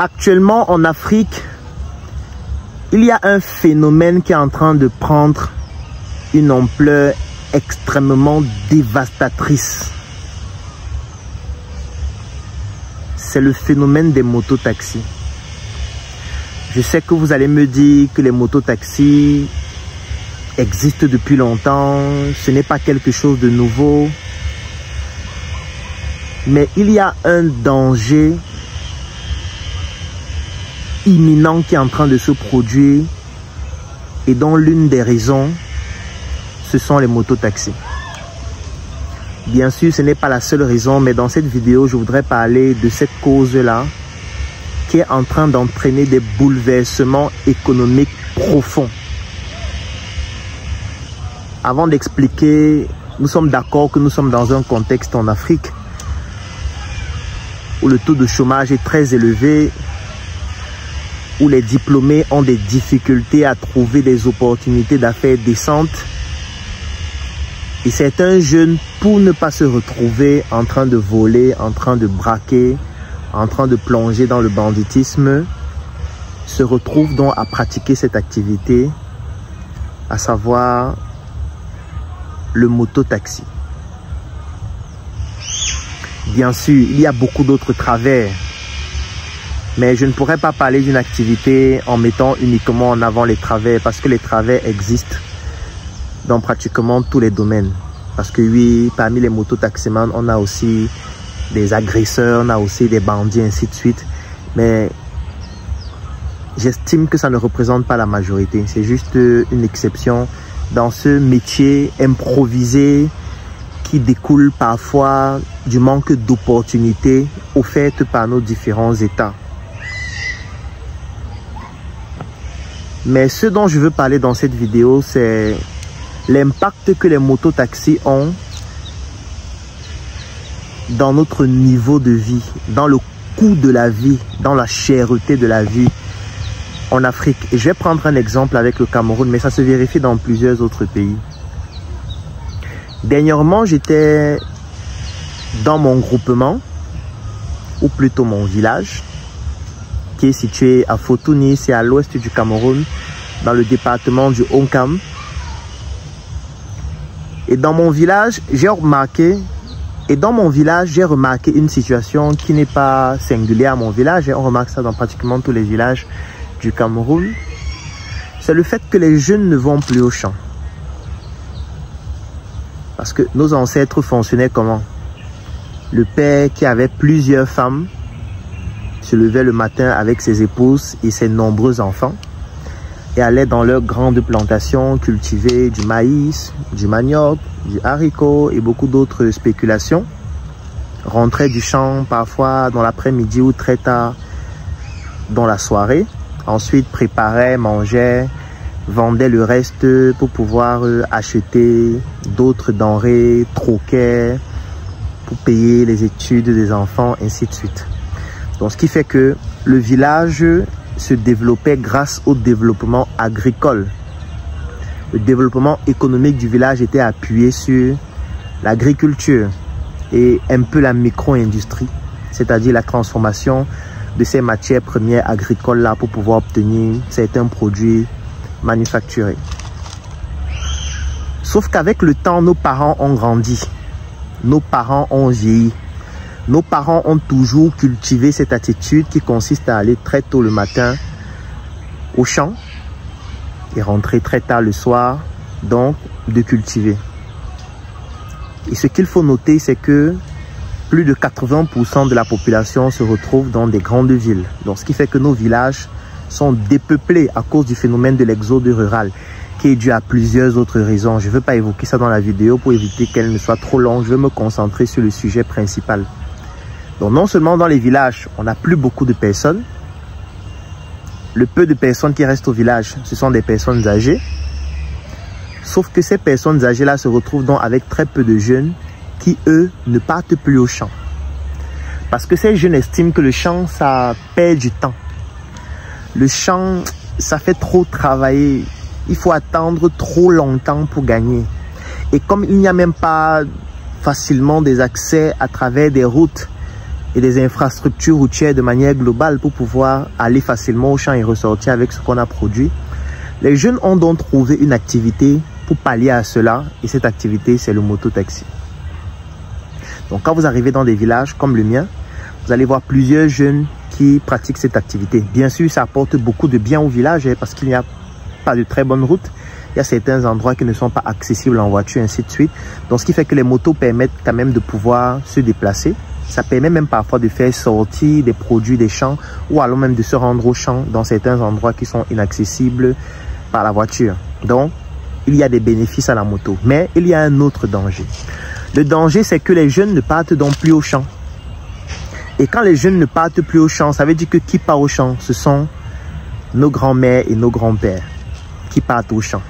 Actuellement en Afrique, il y a un phénomène qui est en train de prendre une ampleur extrêmement dévastatrice. C'est le phénomène des mototaxis. Je sais que vous allez me dire que les mototaxis existent depuis longtemps, ce n'est pas quelque chose de nouveau. Mais il y a un danger imminent qui est en train de se produire et dont l'une des raisons, ce sont les mototaxis. Bien sûr, ce n'est pas la seule raison, mais dans cette vidéo, je voudrais parler de cette cause-là qui est en train d'entraîner des bouleversements économiques profonds. Avant d'expliquer, nous sommes d'accord que nous sommes dans un contexte en Afrique où le taux de chômage est très élevé, où les diplômés ont des difficultés à trouver des opportunités d'affaires décentes. Et certains jeunes, pour ne pas se retrouver en train de voler, en train de braquer, en train de plonger dans le banditisme, se retrouvent donc à pratiquer cette activité, à savoir le mototaxi. Bien sûr, il y a beaucoup d'autres travers, mais je ne pourrais pas parler d'une activité en mettant uniquement en avant les travers, parce que les travers existent dans pratiquement tous les domaines. Parce que oui, parmi les mototaximans, on a aussi des agresseurs, on a aussi des bandits, ainsi de suite. Mais j'estime que ça ne représente pas la majorité. C'est juste une exception dans ce métier improvisé qui découle parfois du manque d'opportunités offertes par nos différents États. Mais ce dont je veux parler dans cette vidéo, c'est l'impact que les mototaxis ont dans notre niveau de vie, dans le coût de la vie, dans la cherté de la vie en Afrique. Et je vais prendre un exemple avec le Cameroun, mais ça se vérifie dans plusieurs autres pays. Dernièrement, j'étais dans mon groupement, ou plutôt mon village, qui est situé à Fotouni, c'est à l'ouest du Cameroun, dans le département du Onkam. Et dans mon village, j'ai remarqué une situation qui n'est pas singulière à mon village, et on remarque ça dans pratiquement tous les villages du Cameroun. C'est le fait que les jeunes ne vont plus au champ. Parce que nos ancêtres fonctionnaient comment? Le père qui avait plusieurs femmes se levait le matin avec ses épouses et ses nombreux enfants et allait dans leurs grandes plantations cultiver du maïs, du manioc, du haricot et beaucoup d'autres spéculations. Rentrait du champ parfois dans l'après-midi ou très tard dans la soirée. Ensuite préparait, mangeait, vendait le reste pour pouvoir acheter d'autres denrées, troquait pour payer les études des enfants, ainsi de suite. Donc ce qui fait que le village se développait grâce au développement agricole. Le développement économique du village était appuyé sur l'agriculture et un peu la micro-industrie, c'est-à-dire la transformation de ces matières premières agricoles-là pour pouvoir obtenir certains produits manufacturés. Sauf qu'avec le temps, nos parents ont grandi, nos parents ont vieilli. Nos parents ont toujours cultivé cette attitude qui consiste à aller très tôt le matin au champ et rentrer très tard le soir, donc de cultiver. Et ce qu'il faut noter, c'est que plus de 80% de la population se retrouve dans des grandes villes. Donc ce qui fait que nos villages sont dépeuplés à cause du phénomène de l'exode rural, qui est dû à plusieurs autres raisons. Je ne veux pas évoquer ça dans la vidéo pour éviter qu'elle ne soit trop longue. Je veux me concentrer sur le sujet principal. Donc non seulement dans les villages, on n'a plus beaucoup de personnes. Le peu de personnes qui restent au village, ce sont des personnes âgées. Sauf que ces personnes âgées-là se retrouvent donc avec très peu de jeunes qui, eux, ne partent plus au champ. Parce que ces jeunes estiment que le champ, ça perd du temps. Le champ, ça fait trop travailler. Il faut attendre trop longtemps pour gagner. Et comme il n'y a même pas facilement des accès à travers des routes et des infrastructures routières de manière globale pour pouvoir aller facilement au champ et ressortir avec ce qu'on a produit. Les jeunes ont donc trouvé une activité pour pallier à cela, et cette activité, c'est le mototaxi. Donc quand vous arrivez dans des villages comme le mien, vous allez voir plusieurs jeunes qui pratiquent cette activité. Bien sûr, ça apporte beaucoup de bien au village parce qu'il n'y a pas de très bonnes routes. Il y a certains endroits qui ne sont pas accessibles en voiture, ainsi de suite. Donc ce qui fait que les motos permettent quand même de pouvoir se déplacer. Ça permet même parfois de faire sortir des produits des champs ou alors même de se rendre aux champs dans certains endroits qui sont inaccessibles par la voiture. Donc, il y a des bénéfices à la moto. Mais il y a un autre danger. Le danger, c'est que les jeunes ne partent donc plus au champ. Et quand les jeunes ne partent plus au champ, ça veut dire que qui part au champ? Ce sont nos grands-mères et nos grands-pères qui partent au champ.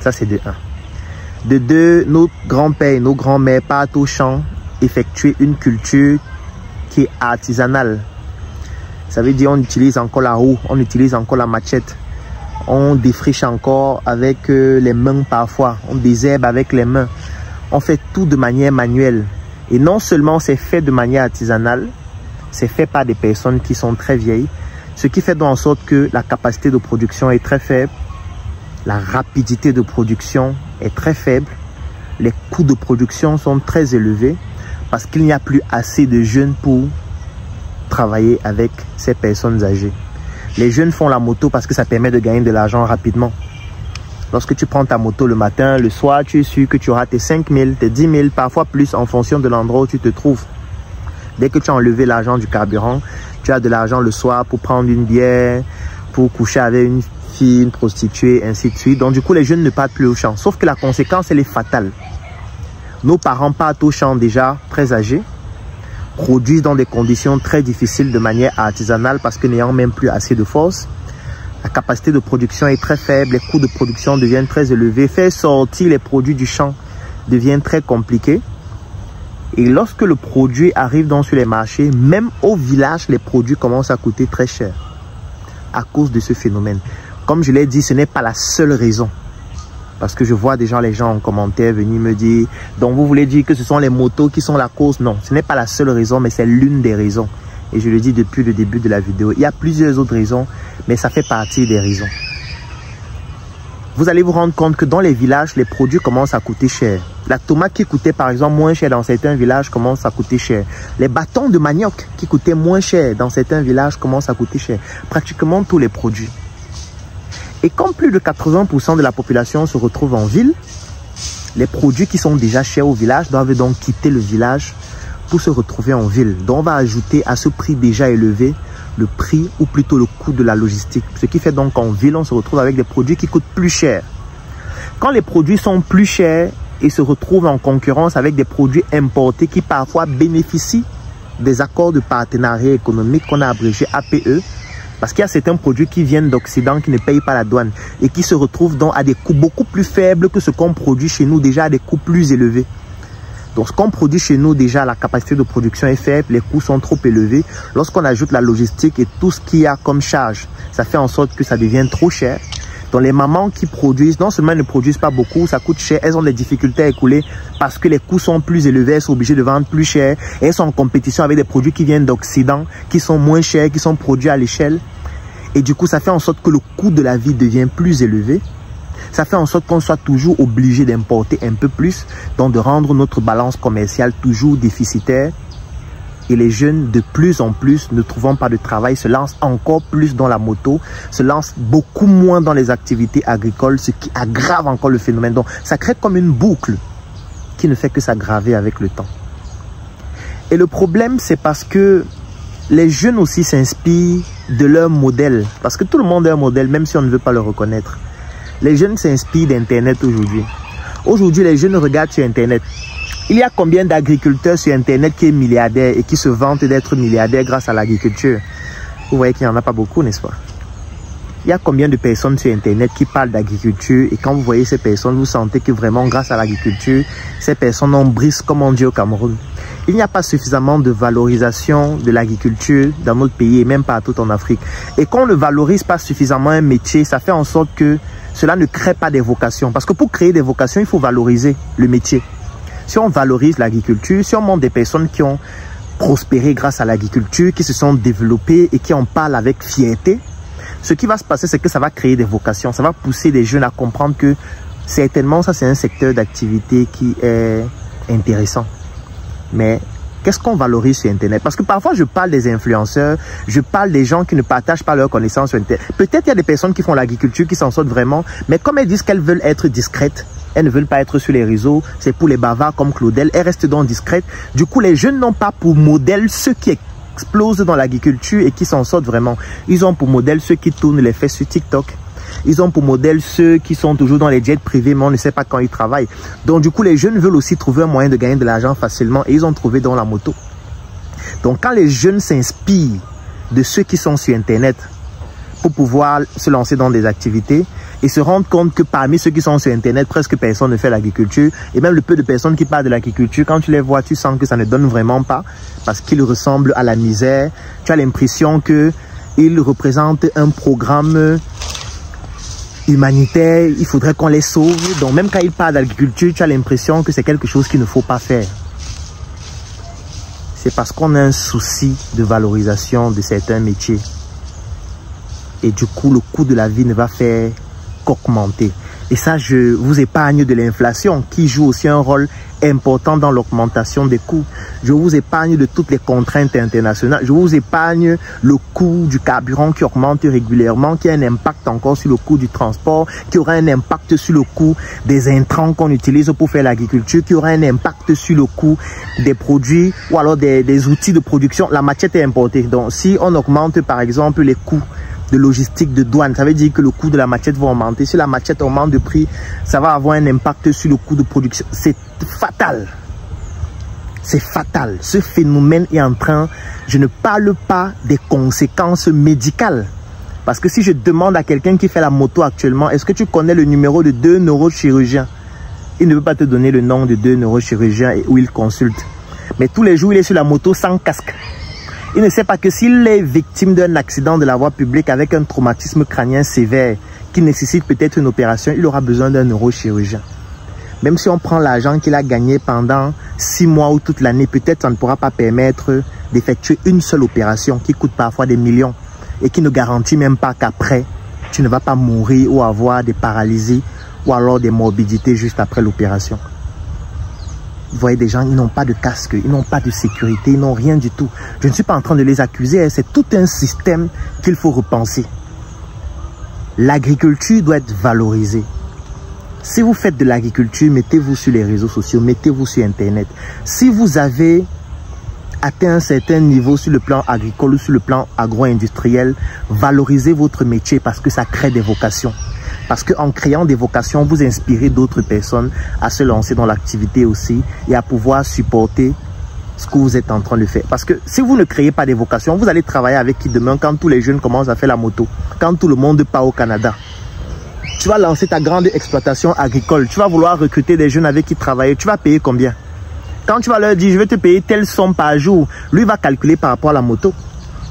Ça, c'est de 1. De 2, nos grands-pères et nos grands-mères partent au champ effectuer une culture qui est artisanale. Ça veut dire on utilise encore la roue, on utilise encore la machette. On défriche encore avec les mains parfois. On désherbe avec les mains. On fait tout de manière manuelle. Et non seulement c'est fait de manière artisanale, c'est fait par des personnes qui sont très vieilles. Ce qui fait donc en sorte que la capacité de production est très faible. La rapidité de production est très faible. Les coûts de production sont très élevés parce qu'il n'y a plus assez de jeunes pour travailler avec ces personnes âgées. Les jeunes font la moto parce que ça permet de gagner de l'argent rapidement. Lorsque tu prends ta moto le matin, le soir, tu es sûr que tu auras tes 5 000, tes 10 000, parfois plus en fonction de l'endroit où tu te trouves. Dès que tu as enlevé l'argent du carburant, tu as de l'argent le soir pour prendre une bière, pour coucher avec une fille, une prostituée, ainsi de suite. Donc du coup, les jeunes ne partent plus au champ. Sauf que la conséquence, elle est fatale. Nos parents partent au champ déjà très âgés, produisent dans des conditions très difficiles de manière artisanale parce que n'ayant même plus assez de force. La capacité de production est très faible, les coûts de production deviennent très élevés. Faire sortir les produits du champ devient très compliqué. Et lorsque le produit arrive donc sur les marchés, même au village, les produits commencent à coûter très cher à cause de ce phénomène. Comme je l'ai dit, ce n'est pas la seule raison. Parce que je vois déjà les gens en commentaire venir me dire « Donc vous voulez dire que ce sont les motos qui sont la cause ?» Non, ce n'est pas la seule raison, mais c'est l'une des raisons. Et je le dis depuis le début de la vidéo. Il y a plusieurs autres raisons, mais ça fait partie des raisons. Vous allez vous rendre compte que dans les villages, les produits commencent à coûter cher. La tomate qui coûtait par exemple moins cher dans certains villages commence à coûter cher. Les bâtons de manioc qui coûtaient moins cher dans certains villages commencent à coûter cher. Pratiquement tous les produits. Et comme plus de 80% de la population se retrouve en ville, les produits qui sont déjà chers au village doivent donc quitter le village pour se retrouver en ville. Donc on va ajouter à ce prix déjà élevé le prix ou plutôt le coût de la logistique. Ce qui fait donc qu'en ville, on se retrouve avec des produits qui coûtent plus cher. Quand les produits sont plus chers et se retrouvent en concurrence avec des produits importés qui parfois bénéficient des accords de partenariat économique qu'on a abrégé APE, parce qu'il y a certains produits qui viennent d'Occident qui ne payent pas la douane et qui se retrouvent donc à des coûts beaucoup plus faibles que ce qu'on produit chez nous, déjà à des coûts plus élevés. Donc ce qu'on produit chez nous, déjà la capacité de production est faible, les coûts sont trop élevés. Lorsqu'on ajoute la logistique et tout ce qu'il y a comme charge, ça fait en sorte que ça devient trop cher. Donc les mamans qui produisent, non seulement elles ne produisent pas beaucoup, ça coûte cher, elles ont des difficultés à écouler parce que les coûts sont plus élevés, elles sont obligées de vendre plus cher. Et elles sont en compétition avec des produits qui viennent d'Occident, qui sont moins chers, qui sont produits à l'échelle. Et du coup, ça fait en sorte que le coût de la vie devient plus élevé. Ça fait en sorte qu'on soit toujours obligé d'importer un peu plus, donc de rendre notre balance commerciale toujours déficitaire. Et les jeunes, de plus en plus, ne trouvant pas de travail, se lancent encore plus dans la moto, se lancent beaucoup moins dans les activités agricoles, ce qui aggrave encore le phénomène. Donc, ça crée comme une boucle qui ne fait que s'aggraver avec le temps. Et le problème, c'est parce que les jeunes aussi s'inspirent de leur modèle. Parce que tout le monde est un modèle, même si on ne veut pas le reconnaître. Les jeunes s'inspirent d'Internet aujourd'hui. Aujourd'hui, les jeunes regardent sur Internet. Il y a combien d'agriculteurs sur Internet qui est milliardaire et qui se vantent d'être milliardaires grâce à l'agriculture? Vous voyez qu'il n'y en a pas beaucoup, n'est-ce pas? Il y a combien de personnes sur Internet qui parlent d'agriculture et quand vous voyez ces personnes, vous sentez que vraiment grâce à l'agriculture, ces personnes ont brise comme on dit au Cameroun. Il n'y a pas suffisamment de valorisation de l'agriculture dans notre pays et même partout en Afrique. Et quand on ne valorise pas suffisamment un métier, ça fait en sorte que cela ne crée pas des vocations. Parce que pour créer des vocations, il faut valoriser le métier. Si on valorise l'agriculture, si on montre des personnes qui ont prospéré grâce à l'agriculture, qui se sont développés et qui en parlent avec fierté, ce qui va se passer, c'est que ça va créer des vocations. Ça va pousser les jeunes à comprendre que certainement, ça c'est un secteur d'activité qui est intéressant. Mais qu'est-ce qu'on valorise sur Internet? Parce que parfois, je parle des influenceurs, je parle des gens qui ne partagent pas leurs connaissances sur Internet. Peut-être il y a des personnes qui font l'agriculture, qui s'en sortent vraiment, mais comme elles disent qu'elles veulent être discrètes, elles ne veulent pas être sur les réseaux, c'est pour les bavards comme Claudel, elles restent donc discrètes. Du coup, les jeunes n'ont pas pour modèle ceux qui explosent dans l'agriculture et qui s'en sortent vraiment. Ils ont pour modèle ceux qui tournent les fesses sur TikTok. Ils ont pour modèle ceux qui sont toujours dans les jets privés, mais on ne sait pas quand ils travaillent. Donc du coup, les jeunes veulent aussi trouver un moyen de gagner de l'argent facilement et ils ont trouvé dans la moto. Donc quand les jeunes s'inspirent de ceux qui sont sur Internet pour pouvoir se lancer dans des activités et se rendent compte que parmi ceux qui sont sur Internet, presque personne ne fait l'agriculture. Et même le peu de personnes qui parlent de l'agriculture, quand tu les vois, tu sens que ça ne donne vraiment pas parce qu'ils ressemblent à la misère. Tu as l'impression qu'ils représentent un programme humanitaire, il faudrait qu'on les sauve. Donc même quand ils parlent d'agriculture, tu as l'impression que c'est quelque chose qu'il ne faut pas faire. C'est parce qu'on a un souci de valorisation de certains métiers. Et du coup, le coût de la vie ne va faire qu'augmenter. Et ça, je vous épargne de l'inflation qui joue aussi un rôle important dans l'augmentation des coûts. Je vous épargne de toutes les contraintes internationales. Je vous épargne le coût du carburant qui augmente régulièrement, qui a un impact encore sur le coût du transport, qui aura un impact sur le coût des intrants qu'on utilise pour faire l'agriculture, qui aura un impact sur le coût des produits ou alors des outils de production. La machette est importée. Donc, si on augmente par exemple les coûts de logistique, de douane, ça veut dire que le coût de la machette va augmenter. Si la machette augmente de prix, ça va avoir un impact sur le coût de production. C'est fatal. C'est fatal. Ce phénomène est en train... Je ne parle pas des conséquences médicales. Parce que si je demande à quelqu'un qui fait la moto actuellement, est-ce que tu connais le numéro de 2 neurochirurgiens? Il ne veut pas te donner le nom de 2 neurochirurgiens où il consulte. Mais tous les jours, il est sur la moto sans casque. Il ne sait pas que s'il est victime d'un accident de la voie publique avec un traumatisme crânien sévère qui nécessite peut-être une opération, il aura besoin d'un neurochirurgien. Même si on prend l'argent qu'il a gagné pendant 6 mois ou toute l'année, peut-être ça ne pourra pas permettre d'effectuer une seule opération qui coûte parfois des millions et qui ne garantit même pas qu'après, tu ne vas pas mourir ou avoir des paralysies ou alors des morbidités juste après l'opération. Vous voyez des gens, ils n'ont pas de casque, ils n'ont pas de sécurité, ils n'ont rien du tout. Je ne suis pas en train de les accuser, c'est tout un système qu'il faut repenser. L'agriculture doit être valorisée. Si vous faites de l'agriculture, mettez-vous sur les réseaux sociaux, mettez-vous sur Internet. Si vous avez atteint un certain niveau sur le plan agricole ou sur le plan agro-industriel, valorisez votre métier parce que ça crée des vocations. Parce qu'en créant des vocations, vous inspirez d'autres personnes à se lancer dans l'activité aussi et à pouvoir supporter ce que vous êtes en train de faire. Parce que si vous ne créez pas des vocations, vous allez travailler avec qui demain quand tous les jeunes commencent à faire la moto, quand tout le monde part au Canada. Tu vas lancer ta grande exploitation agricole, tu vas vouloir recruter des jeunes avec qui travailler, tu vas payer combien? Quand tu vas leur dire, je vais te payer telle somme par jour, lui va calculer par rapport à la moto.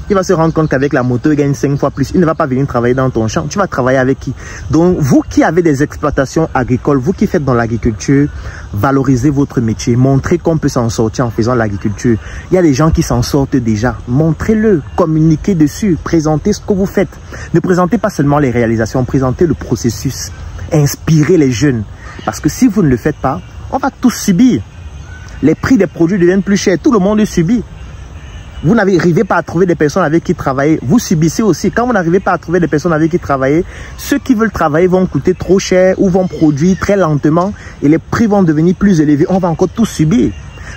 Il va se rendre compte qu'avec la moto, il gagne 5 fois plus. Il ne va pas venir travailler dans ton champ. Tu vas travailler avec qui? Donc, vous qui avez des exploitations agricoles, vous qui faites dans l'agriculture, valorisez votre métier. Montrez qu'on peut s'en sortir en faisant l'agriculture. Il y a des gens qui s'en sortent déjà. Montrez-le, communiquez dessus, présentez ce que vous faites. Ne présentez pas seulement les réalisations, présentez le processus. Inspirez les jeunes. Parce que si vous ne le faites pas, on va tous subir. Les prix des produits deviennent plus chers. Tout le monde subit. Vous n'arrivez pas à trouver des personnes avec qui travailler, vous subissez aussi. Quand vous n'arrivez pas à trouver des personnes avec qui travailler, ceux qui veulent travailler vont coûter trop cher ou vont produire très lentement et les prix vont devenir plus élevés. On va encore tout subir.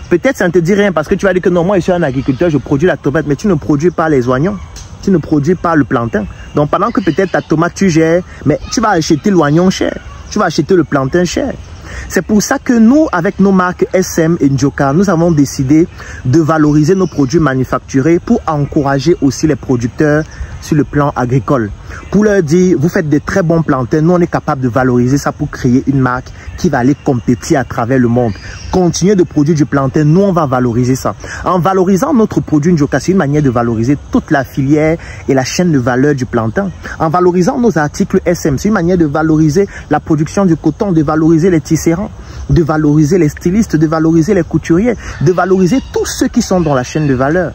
Peut-être ça ne te dit rien parce que tu vas dire que non, moi je suis un agriculteur, je produis la tomate, mais tu ne produis pas les oignons, tu ne produis pas le plantain. Donc pendant que peut-être ta tomate tu gères, mais tu vas acheter l'oignon cher, tu vas acheter le plantain cher. C'est pour ça que nous, avec nos marques SM et Njoka, nous avons décidé de valoriser nos produits manufacturés pour encourager aussi les producteurs sur le plan agricole. Pour leur dire, vous faites de très bons plantains, nous on est capable de valoriser ça pour créer une marque qui va aller compétir à travers le monde. Continuez de produire du plantain, nous on va valoriser ça. En valorisant notre produit Njoka, c'est une manière de valoriser toute la filière et la chaîne de valeur du plantain. En valorisant nos articles SM, c'est une manière de valoriser la production du coton, de valoriser les tisserands. de valoriser les stylistes, de valoriser les couturiers, de valoriser tous ceux qui sont dans la chaîne de valeur.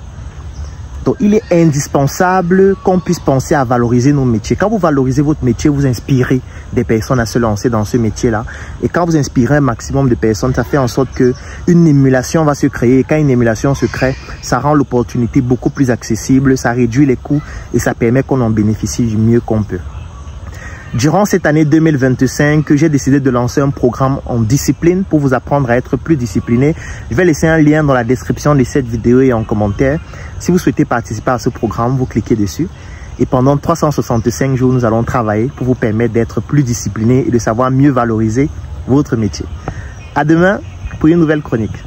Donc, il est indispensable qu'on puisse penser à valoriser nos métiers. Quand vous valorisez votre métier, vous inspirez des personnes à se lancer dans ce métier-là. Et quand vous inspirez un maximum de personnes, ça fait en sorte qu'une émulation va se créer. Et quand une émulation se crée, ça rend l'opportunité beaucoup plus accessible, ça réduit les coûts et ça permet qu'on en bénéficie du mieux qu'on peut. Durant cette année 2025, j'ai décidé de lancer un programme en discipline pour vous apprendre à être plus discipliné. Je vais laisser un lien dans la description de cette vidéo et en commentaire. Si vous souhaitez participer à ce programme, vous cliquez dessus. Et pendant 365 jours, nous allons travailler pour vous permettre d'être plus discipliné et de savoir mieux valoriser votre métier. À demain pour une nouvelle chronique.